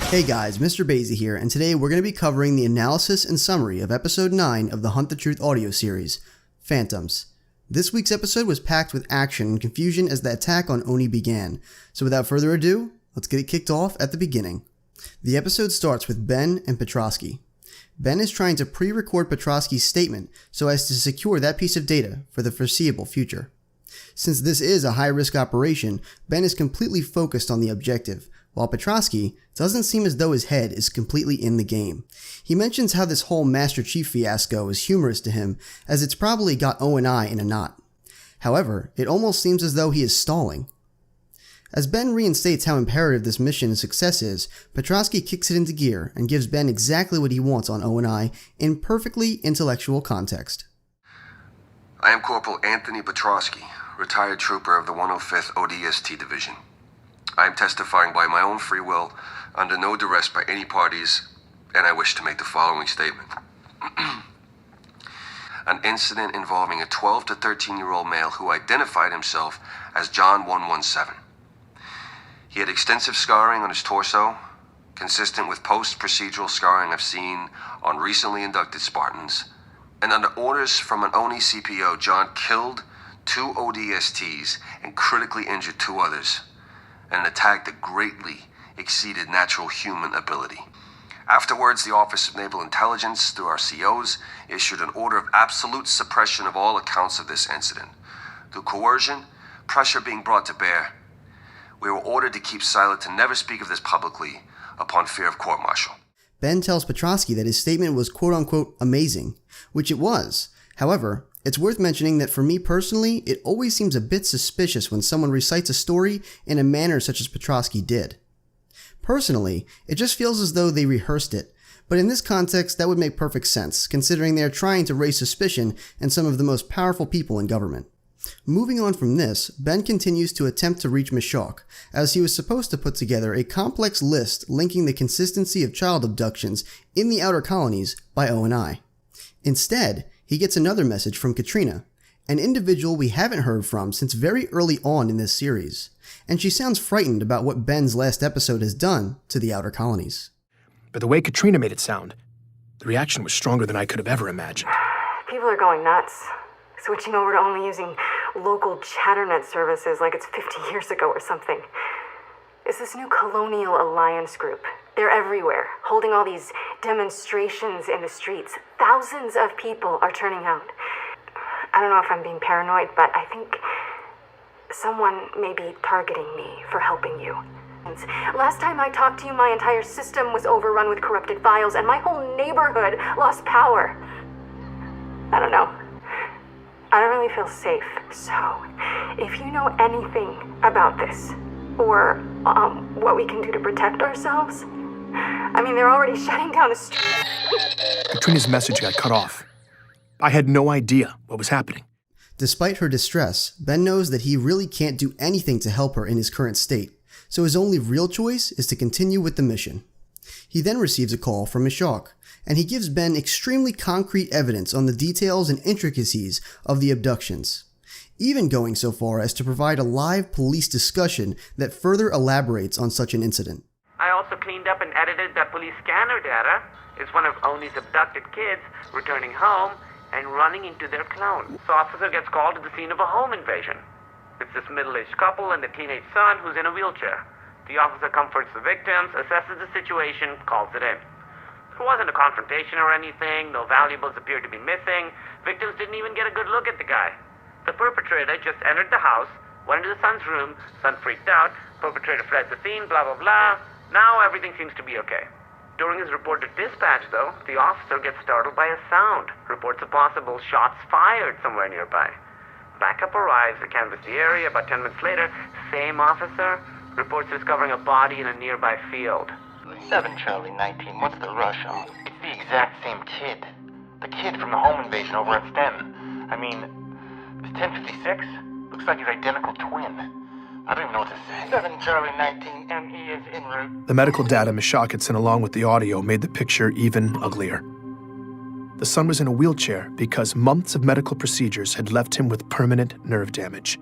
Hey guys, MrBayeasy here, and today we're going to be covering the analysis and summary of episode 9 of the Hunt the Truth audio series, Phantoms. This week's episode was packed with action and confusion as the attack on Oni began, so without further ado, let's get it kicked off at the beginning. The episode starts with Ben and Petrosky. Ben is trying to pre-record Petrosky's statement so as to secure that piece of data for the foreseeable future. Since this is a high-risk operation, Ben is completely focused on the objective, while Petrosky doesn't seem as though his head is completely in the game. He mentions how this whole Master Chief fiasco is humorous to him, as it's probably got O&I in a knot. However, it almost seems as though he is stalling. As Ben reinstates how imperative this mission's success is, Petrosky kicks it into gear and gives Ben exactly what he wants on O&I in perfectly intellectual context. I am Corporal Anthony Petrosky, retired trooper of the 105th ODST Division. I am testifying by my own free will, under no duress by any parties, and I wish to make the following statement. An incident involving a 12 to 13-year-old male who identified himself as John 117. He had extensive scarring on his torso, consistent with post-procedural scarring I've seen on recently inducted Spartans, and under orders from an Oni CPO, John killed 2 ODSTs and critically injured 2 others, an attack that greatly exceeded natural human ability. Afterwards, the Office of Naval Intelligence, through our COs, issued an order of absolute suppression of all accounts of this incident. Through coercion, pressure being brought to bear, we were ordered to keep silent, to never speak of this publicly, upon fear of court-martial. Ben tells Petrosky that his statement was quote-unquote amazing, which it was. However, it's worth mentioning that for me personally, it always seems a bit suspicious when someone recites a story in a manner such as Petrosky did. Personally, it just feels as though they rehearsed it, but in this context that would make perfect sense, considering they are trying to raise suspicion in some of the most powerful people in government. Moving on from this, Ben continues to attempt to reach Mashok, as he was supposed to put together a complex list linking the consistency of child abductions in the outer colonies by O&I. Instead, he gets another message from Katrina, an individual we haven't heard from since very early on in this series, and she sounds frightened about what Ben's last episode has done to the outer colonies. But the way Katrina made it sound, the reaction was stronger than I could have ever imagined. People are going nuts, switching over to only using local chatternet services like it's 50 years ago or something. It's this new Colonial Alliance group. They're everywhere, holding all these demonstrations in the streets. Thousands of people are turning out. I don't know if I'm being paranoid, but I think someone may be targeting me for helping you. Last time I talked to you, my entire system was overrun with corrupted files, and my whole neighborhood lost power. I don't know. I don't really feel safe, so if you know anything about this, or what we can do to protect ourselves, I mean, they're already shutting down the street. Katrina's message got cut off. I had no idea what was happening. Despite her distress, Ben knows that he really can't do anything to help her in his current state, so his only real choice is to continue with the mission. He then receives a call from Mashok, and he gives Ben extremely concrete evidence on the details and intricacies of the abductions, even going so far as to provide a live police discussion that further elaborates on such an incident. I also cleaned up and edited that police scanner data. It's one of Oni's abducted kids returning home and running into their clone. So officer gets called to the scene of a home invasion. It's this middle-aged couple and the teenage son who's in a wheelchair. The officer comforts the victims, assesses the situation, calls it in. There wasn't a confrontation or anything, no valuables appeared to be missing, victims didn't even get a good look at the guy. The perpetrator just entered the house, went into the son's room, son freaked out, perpetrator fled the scene, blah blah blah. Now everything seems to be okay. During his report to dispatch, though, the officer gets startled by a sound, reports a possible shots fired somewhere nearby. Backup arrives to canvass the area. About 10 minutes later, same officer reports discovering a body in a nearby field. 7 Charlie 19, what's the rush on? It's the exact same kid. The kid from the home invasion over at Sten. I mean, it's 1056? Looks like his identical twin. I don't even know what to say. 7 Charlie 19, ME is en route. The medical data Mashok had sent along with the audio made the picture even uglier. The son was in a wheelchair because months of medical procedures had left him with permanent nerve damage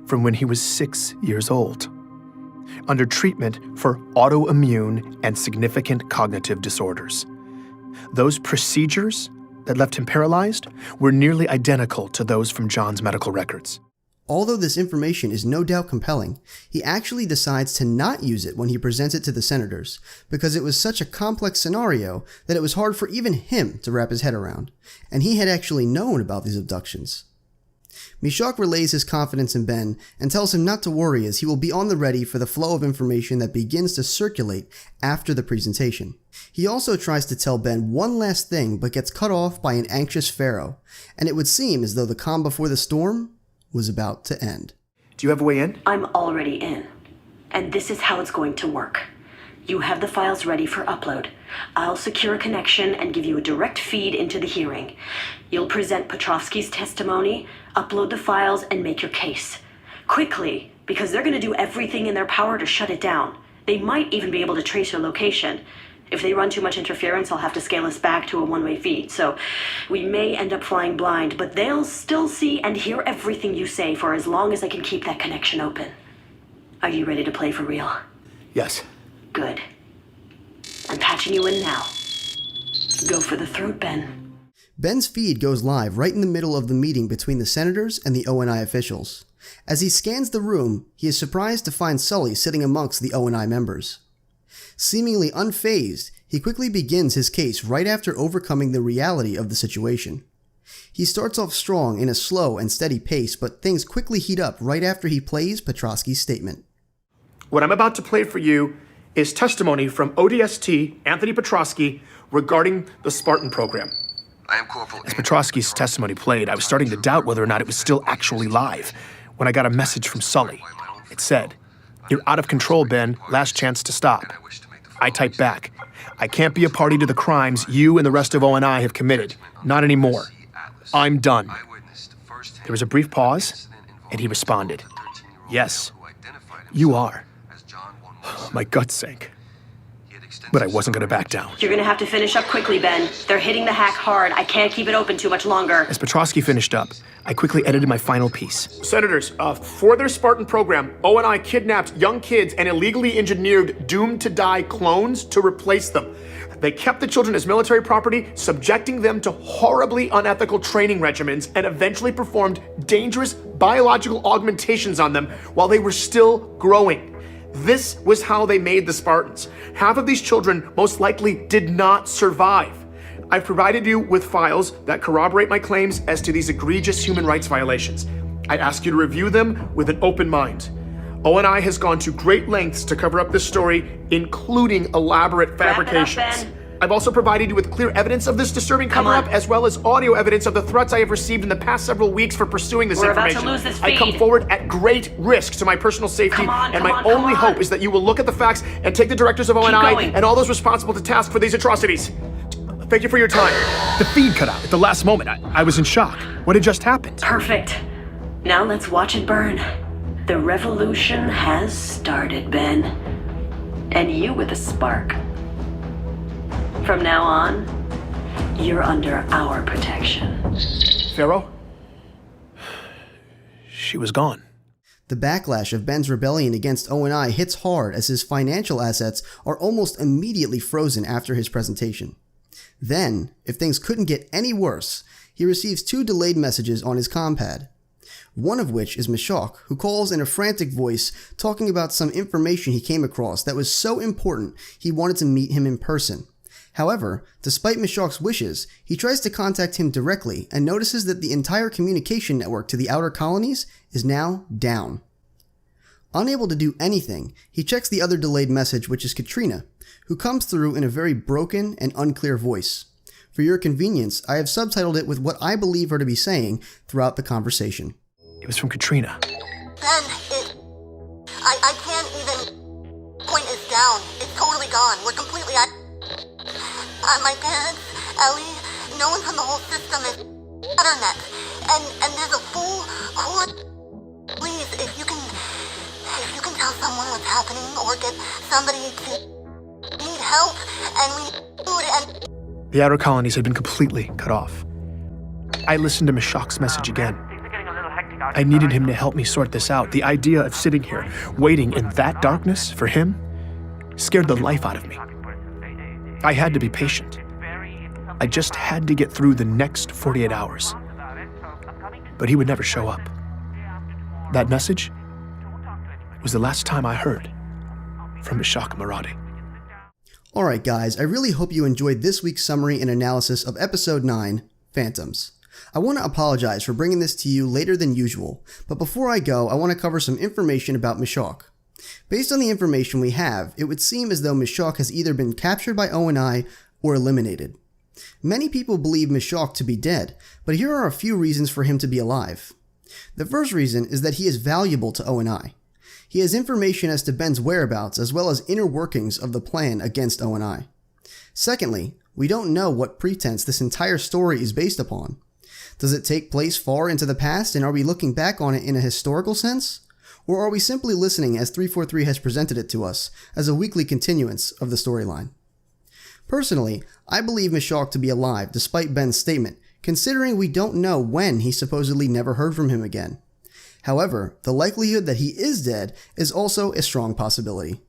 from when he was 6 years old. under treatment for autoimmune and significant cognitive disorders. Those procedures that left him paralyzed were nearly identical to those from John's medical records. Although this information is no doubt compelling, he actually decides to not use it when he presents it to the senators, because it was such a complex scenario that it was hard for even him to wrap his head around, and he had actually known about these abductions. Meshach relays his confidence in Ben and tells him not to worry, as he will be on the ready for the flow of information that begins to circulate after the presentation. He also tries to tell Ben one last thing, but gets cut off by an anxious Pharaoh, and it would seem as though the calm before the storm was about to end. Do you have a way in? I'm already in. And this is how it's going to work. You have the files ready for upload. I'll secure a connection and give you a direct feed into the hearing. You'll present Petrovsky's testimony, upload the files, and make your case. Quickly, because they're going to do everything in their power to shut it down. They might even be able to trace your location. If they run too much interference, I'll have to scale us back to a one-way feed, so we may end up flying blind, but they'll still see and hear everything you say for as long as I can keep that connection open. Are you ready to play for real? Yes. Good. I'm patching you in now. Go for the throat, Ben. Ben's feed goes live right in the middle of the meeting between the senators and the ONI officials. As he scans the room, he is surprised to find Sully sitting amongst the ONI members. Seemingly unfazed, he quickly begins his case right after overcoming the reality of the situation. He starts off strong in a slow and steady pace, but things quickly heat up right after he plays Petrovsky's statement. What I'm about to play for you is testimony from ODST Anthony Petrovsky regarding the Spartan program. I am Corporal. As Petrovsky's testimony played, I was starting to doubt whether or not it was still actually live when I got a message from Sully. It said, "You're out of control, Ben. Last chance to stop." I typed back, "I can't be a party to the crimes you and the rest of ONI have committed. Not anymore. I'm done." There was a brief pause, and he responded, "Yes, you are." My gut sank, but I wasn't going to back down. You're going to have to finish up quickly, Ben. They're hitting the hack hard. I can't keep it open too much longer. As Petrovsky finished up, I quickly edited my final piece. Senators, for their Spartan program, ONI kidnapped young kids and illegally engineered doomed-to-die clones to replace them. They kept the children as military property, subjecting them to horribly unethical training regimens, and eventually performed dangerous biological augmentations on them while they were still growing. This was how they made the Spartans. Half of these children most likely did not survive. I've provided you with files that corroborate my claims as to these egregious human rights violations. I ask you to review them with an open mind. ONI has gone to great lengths to cover up this story, including elaborate fabrications. Wrap it up, Ben. I've also provided you with clear evidence of this disturbing cover-up, as well as audio evidence of the threats I have received in the past several weeks for pursuing this information. About to lose this I come feed. forward at great risk to my personal safety, and my only hope is that you will look at the facts and take the directors of ONI and all those responsible to task for these atrocities. Thank you for your time. The feed cut out at the last moment. I was in shock. What had just happened? Perfect. Now let's watch it burn. The revolution has started, Ben. And you with a spark. From now on, you're under our protection. Pharaoh? She was gone. The backlash of Ben's rebellion against ONI hits hard, as his financial assets are almost immediately frozen after his presentation. Then, if things couldn't get any worse, he receives 2 delayed messages on his compad. One of which is Meshach, who calls in a frantic voice talking about some information he came across that was so important he wanted to meet him in person. However, despite Meshach's wishes, he tries to contact him directly and notices that the entire communication network to the outer colonies is now down. Unable to do anything, he checks the other delayed message, which is Katrina, who comes through in a very broken and unclear voice. For your convenience, I have subtitled it with what I believe her to be saying throughout the conversation. It was from Katrina. Ben, I can't even point us down. It's totally gone. We're completely my parents, Ellie, no one from the whole system is internet. And there's a full core. Please, if you can tell someone what's happening or get somebody to need help and we need food and... The outer colonies had been completely cut off. I listened to Meshach's message again. Things are getting a little hectic I needed him to help me sort this out. The idea of sitting here, waiting in that darkness for him, scared the life out of me. I had to be patient. I just had to get through the next 48 hours. But he would never show up. That message was the last time I heard from Mishak Maradi. Alright guys, I really hope you enjoyed this week's summary and analysis of Episode 9, Phantoms. I want to apologize for bringing this to you later than usual, but before I go, I want to cover some information about Mishak. Based on the information we have, it would seem as though Mishak has either been captured by ONI or eliminated. Many people believe Mishak to be dead, but here are a few reasons for him to be alive. The first reason is that he is valuable to ONI. He has information as to Ben's whereabouts as well as inner workings of the plan against ONI. Secondly, we don't know what pretense this entire story is based upon. Does it take place far into the past, and are we looking back on it in a historical sense? Or are we simply listening as 343 has presented it to us as a weekly continuance of the storyline? Personally, I believe Mishak to be alive despite Ben's statement, considering we don't know when he supposedly never heard from him again. However, the likelihood that he is dead is also a strong possibility.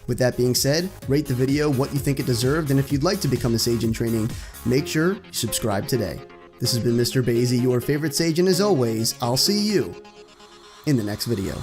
With that being said, rate the video what you think it deserved, and if you'd like to become a Sage in Training, make sure you subscribe today. This has been MrBayeasy, your favorite Sage, and as always, I'll see you in the next video.